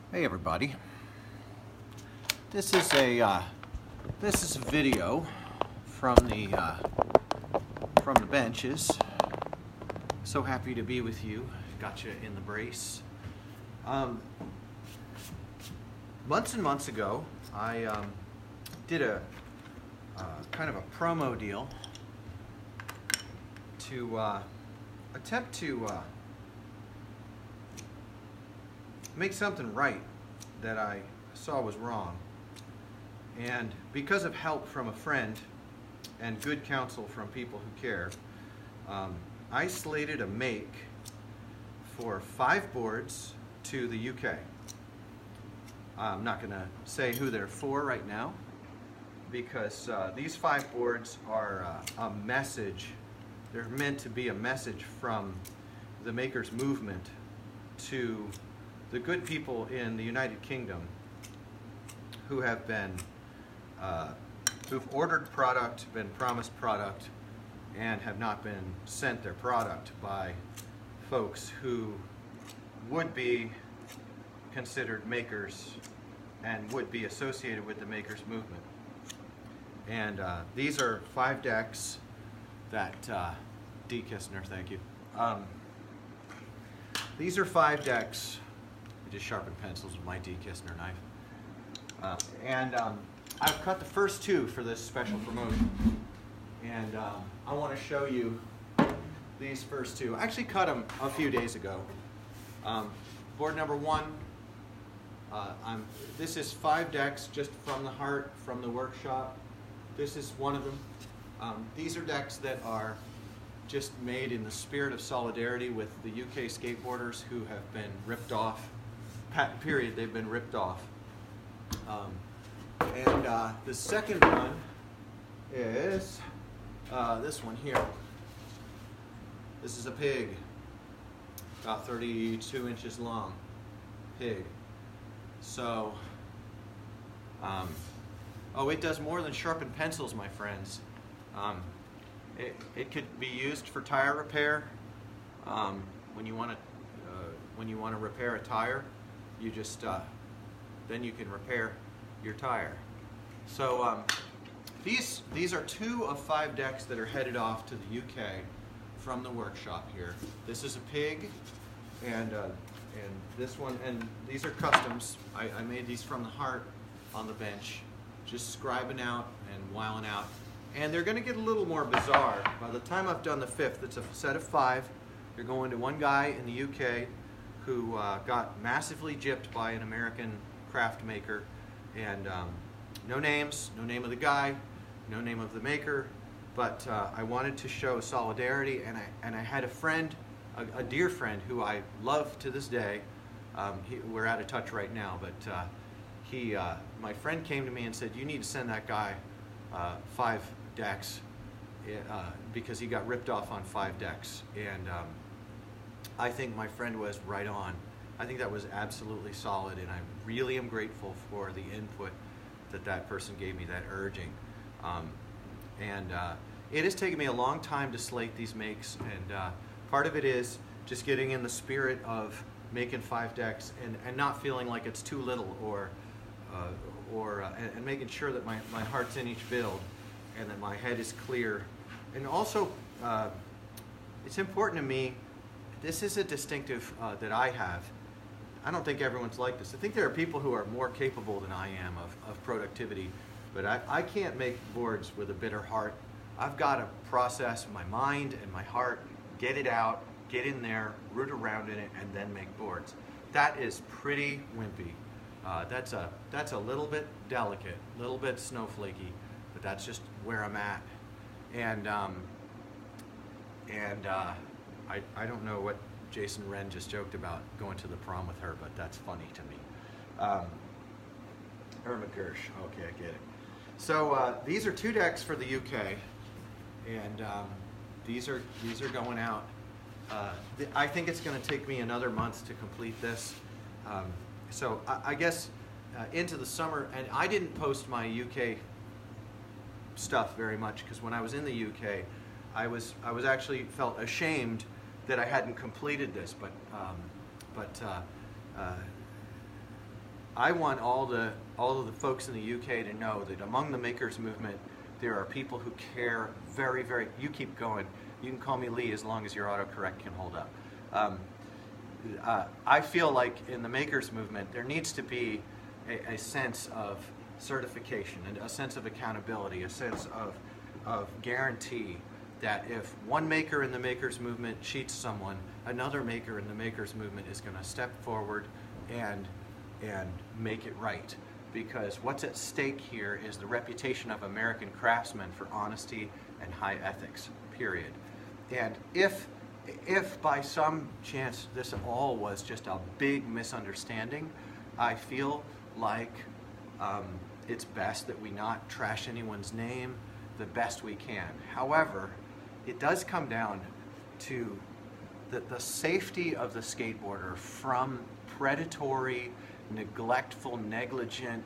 Hey everybody, this is a video from the benches. So happy to be with you. Got you in the brace. Months and months ago, I did a kind of a promo deal to attempt to make something right that I saw was wrong. And because of help from a friend and good counsel from people who care, I slated a make for 5 boards to the UK. I'm not going to say who they're for right now, because these 5 boards are a message. They're meant to be a message from the makers movement to the good people in the United Kingdom who have been, who've ordered product, been promised product, and have not been sent their product by folks who would be considered makers and would be associated with the makers movement. And these are 5 decks that, D. Kistner, thank you. These are 5 decks. I just sharpened pencils with my D. Kistner knife. I've cut the first 2 for this special promotion. And I want to show you these first 2. I actually cut them a few days ago. Board number 1, this is 5 decks just from the heart, from the workshop. This is one of them. These are decks that are just made in the spirit of solidarity with the UK skateboarders who have been ripped off. Period, they've been ripped off. The second one is this one here. This is a pig, about 32 inches long, pig. So, oh, it does more than sharpen pencils, my friends. It could be used for tire repair. When you want to repair a tire, you just then you can repair your tire. So these are 2 of 5 decks that are headed off to the UK from the workshop here. This is a pig, and this one, and these are customs. I made these from the heart on the bench, just scribing out and whiling out. And they're going to get a little more bizarre. By the time I've done the 5th, it's a set of 5. They're going to one guy in the UK who got massively gypped by an American craft maker. And no names, no name of the guy, no name of the maker. But I wanted to show solidarity, and I had a friend, a dear friend who I love to this day. We're out of touch right now, but my friend came to me and said, "You need to send that guy 5 decks because he got ripped off on 5 decks." And I think my friend was right on. I think that was absolutely solid, and I really am grateful for the input that person gave me, that urging. It has taken me a long time to slate these makes, and part of it is just getting in the spirit of making 5 decks and not feeling like it's too little, and making sure that my heart's in each build and that my head is clear. And also, it's important to me, this is a distinctive that I have. I don't think everyone's like this. I think there are people who are more capable than I am of productivity, but I can't make boards with a bitter heart. I've got to process my mind and my heart, get it out, get in there, root around in it, and then make boards. That is pretty wimpy. That's a little bit delicate, a little bit snowflakey, but that's just where I'm at. I don't know what Jason Wren just joked about going to the prom with her, but that's funny to me. Irma Gersh, okay, I get it. So these are 2 decks for the UK, and these are going out. I think it's going to take me another month to complete this. So I guess into the summer, and I didn't post my UK stuff very much because when I was in the UK, I was actually felt ashamed that I hadn't completed this, but I want all of the folks in the UK to know that among the makers movement, there are people who care very, very. You keep going. You can call me Lee as long as your autocorrect can hold up. I feel like in the makers movement, there needs to be a sense of certification and a sense of accountability, a sense of guarantee that if one maker in the makers movement cheats someone, another maker in the makers movement is going to step forward and make it right. Because what's at stake here is the reputation of American craftsmen for honesty and high ethics, period. And if by some chance this all was just a big misunderstanding, I feel like it's best that we not trash anyone's name the best we can. However, it does come down to the safety of the skateboarder from predatory, neglectful, negligent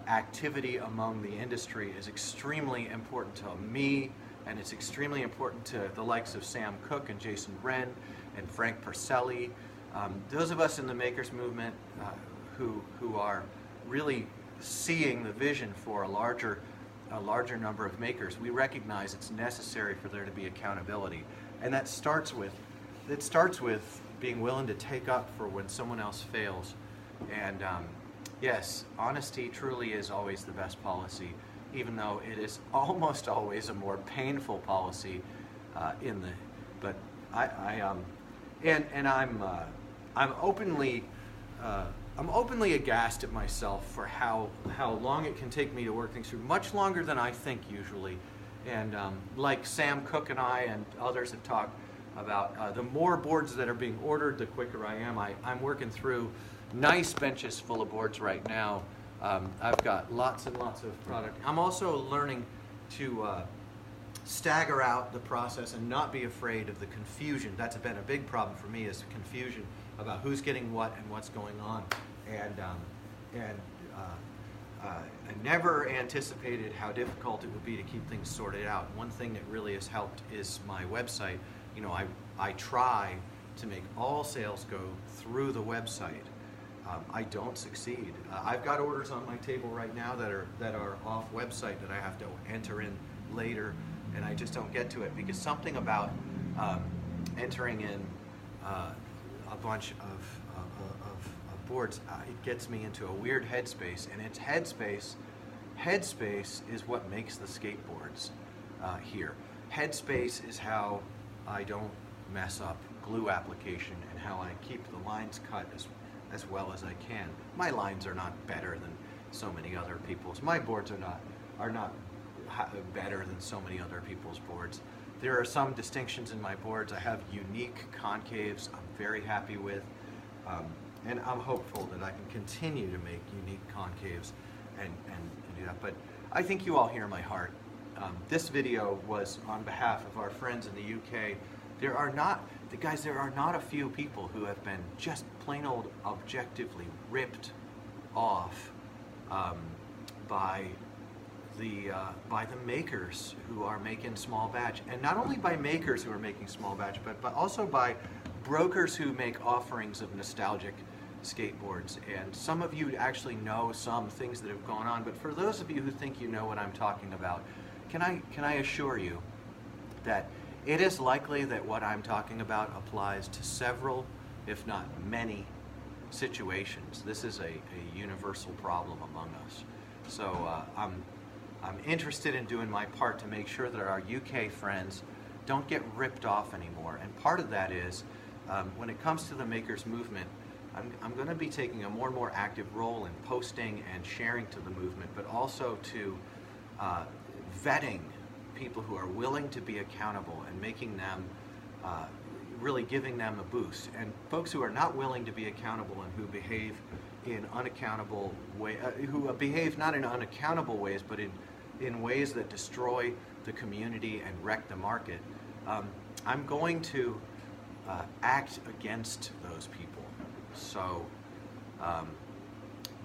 activity among the industry is extremely important to me, and it's extremely important to the likes of Sam Cooke and Jason Wren and Frank Porcelli. Those of us in the makers movement who are really seeing the vision for a larger number of makers, we recognize it's necessary for there to be accountability, and that starts with being willing to take up for when someone else fails. And yes, honesty truly is always the best policy, even though it is almost always a more painful policy But I'm openly aghast at myself for how long it can take me to work things through, much longer than I think usually. And like Sam Cooke and I and others have talked about, the more boards that are being ordered, the quicker I am. I'm working through nice benches full of boards right now. I've got lots and lots of product. I'm also learning to stagger out the process and not be afraid of the confusion. That's been a big problem for me, is confusion about who's getting what and what's going on. And I never anticipated how difficult it would be to keep things sorted out. One thing that really has helped is my website. You know, I try to make all sales go through the website. I don't succeed. I've got orders on my table right now that are off website that I have to enter in later, and I just don't get to it because something about entering in a bunch of boards, it gets me into a weird headspace, and it's headspace is what makes the skateboards here. Headspace is how I don't mess up glue application and how I keep the lines cut as well as I can. My lines are not better than so many other people's. My boards are not better than so many other people's boards. There are some distinctions in my boards. I have unique concaves I'm very happy with, and I'm hopeful that I can continue to make unique concaves and do that. But I think you all hear my heart. This video was on behalf of our friends in the UK. There are not a few people who have been just plain old objectively ripped off by the makers who are making small batch, and not only by makers who are making small batch, but also by brokers who make offerings of nostalgic skateboards. And some of you actually know some things that have gone on, but for those of you who think you know what I'm talking about, can I assure you that it is likely that what I'm talking about applies to several, if not many, situations. This is a universal problem among us. So I'm interested in doing my part to make sure that our UK friends don't get ripped off anymore. And part of that is, when it comes to the makers movement, I'm going to be taking a more and more active role in posting and sharing to the movement, but also to vetting people who are willing to be accountable and making them, really giving them a boost. And folks who are not willing to be accountable and who behave in unaccountable ways, who behave not in unaccountable ways, but in ways that destroy the community and wreck the market, I'm going to act against those people. So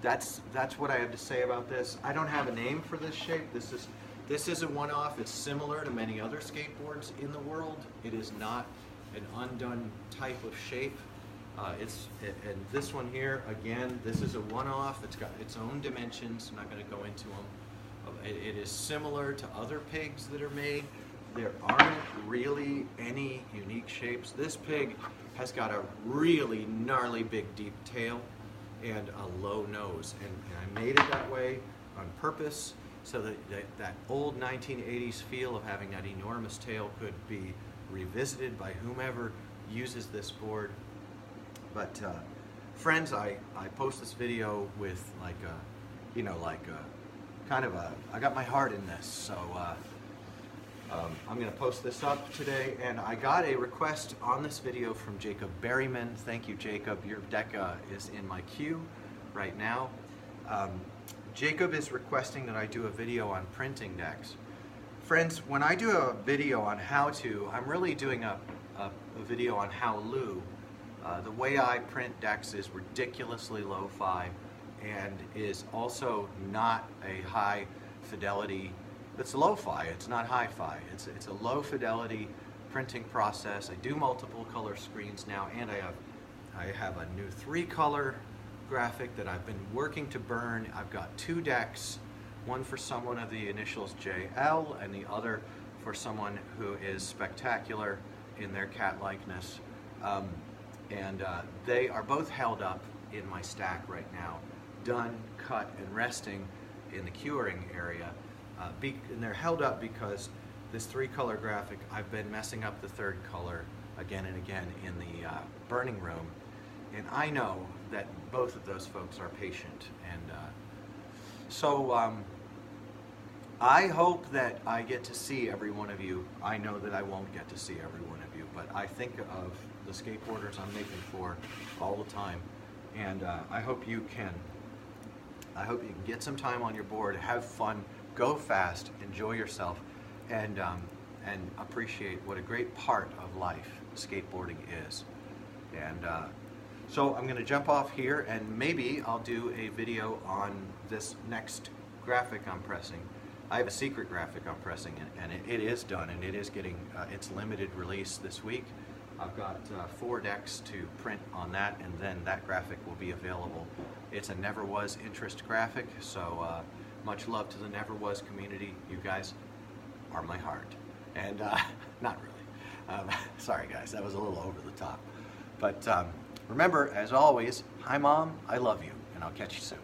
that's what I have to say about this. I don't have a name for this shape. This is a one-off. It's similar to many other skateboards in the world. It is not an undone type of shape. And this one here, again, this is a one-off. It's got its own dimensions. I'm not going to go into them. It is similar to other pigs that are made. There aren't really any unique shapes. This pig has got a really gnarly big deep tail and a low nose. And I made it that way on purpose so that that old 1980s feel of having that enormous tail could be revisited by whomever uses this board. But friends, I post this video with like a, you know, like a kind of a, I got my heart in this, so I'm going to post this up today. And I got a request on this video from Jacob Berryman. Thank you, Jacob. Your deck is in my queue right now. Jacob is requesting that I do a video on printing decks. Friends, when I do a video on how to, I'm really doing a video on how-to. The way I print decks is ridiculously lo-fi and is also not a high fidelity. It's lo-fi, it's not hi-fi. It's a low fidelity printing process. I do multiple color screens now, and I have a new 3-color graphic that I've been working to burn. I've got 2 decks, one for someone of the initials JL and the other for someone who is spectacular in their cat likeness. They are both held up in my stack right now, done, cut, and resting in the curing area. And they're held up because this 3-color graphic, I've been messing up the 3rd color again and again in the burning room. And I know that both of those folks are patient. And so I hope that I get to see every one of you. I know that I won't get to see every one of you, but I think of the skateboarders I'm making for all the time. And I hope you can. I hope you can get some time on your board, have fun, go fast, enjoy yourself, and appreciate what a great part of life skateboarding is. And so I'm going to jump off here, and maybe I'll do a video on this next graphic I'm pressing. I have a secret graphic I'm pressing, and it is done, and it is getting its limited release this week. I've got 4 decks to print on that, and then that graphic will be available. It's a Never Was interest graphic, so much love to the Never Was community. You guys are my heart. And not really. Sorry guys, that was a little over the top. But remember, as always, hi Mom, I love you, and I'll catch you soon.